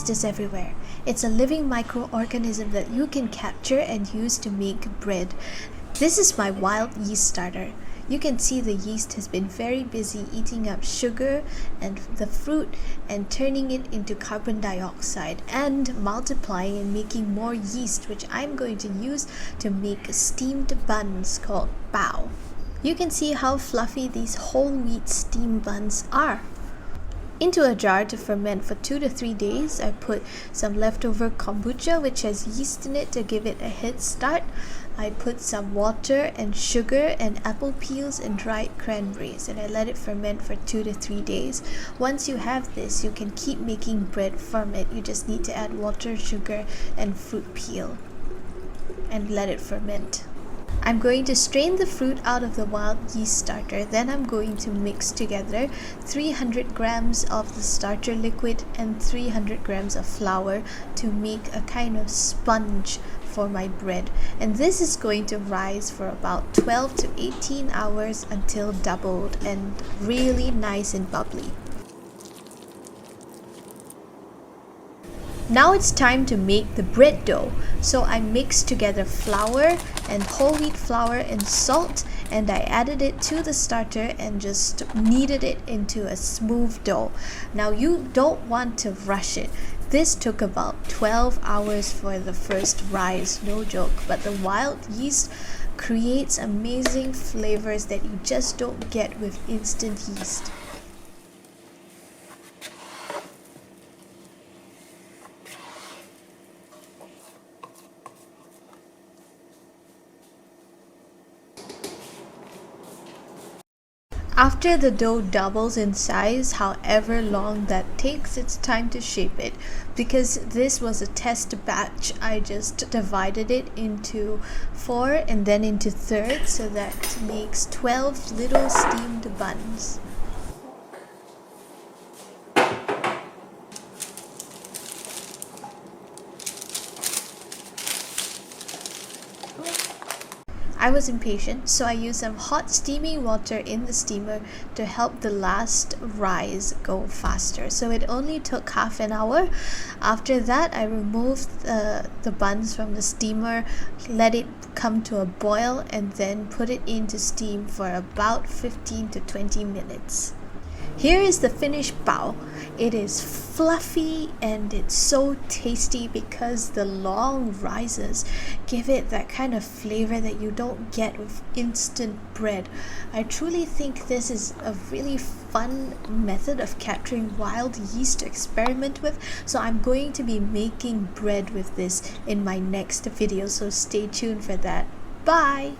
yeast is everywhere. It's a living microorganism that you can capture and use to make bread. This is my wild yeast starter. You can see the yeast has been very busy eating up sugar and the fruit and turning it into carbon dioxide and multiplying and making more yeast, which I'm going to use to make steamed buns called bao. You can see how fluffy these whole wheat steamed buns are. Into a jar to ferment for 2 to 3 days, I put some leftover kombucha, which has yeast in it to give it a head start. I put some water and sugar and apple peels and dried cranberries, and I let it ferment for 2 to 3 days. Once you have this, you can keep making bread from it. You just need to add water, sugar, and fruit peel and let it ferment. I'm going to strain the fruit out of the wild yeast starter. Then I'm going to mix together 300 grams of the starter liquid and 300 grams of flour to make a kind of sponge for my bread. And this is going to rise for about 12 to 18 hours until doubled and really nice and bubbly. Now it's time to make the bread dough. So I mixed together flour and whole wheat flour and salt, and I added it to the starter and just kneaded it into a smooth dough. Now you don't want to rush it. This took about 12 hours for the first rise, no joke, but the wild yeast creates amazing flavors that you just don't get with instant yeast. After the dough doubles in size, however long that takes, it's time to shape it. Because this was a test batch, I just divided it into 4 and then into thirds, so that makes 12 little steamed buns. I was impatient, so I used some hot steaming water in the steamer to help the last rise go faster. So it only took half an hour. After that, I removed the buns from the steamer, let it come to a boil, and then put it into steam for about 15 to 20 minutes. Here is the finished bao. It is fluffy and it's so tasty because the long rises give it that kind of flavor that you don't get with instant bread. I truly think this is a really fun method of capturing wild yeast to experiment with. So I'm going to be making bread with this in my next video, so stay tuned for that. Bye!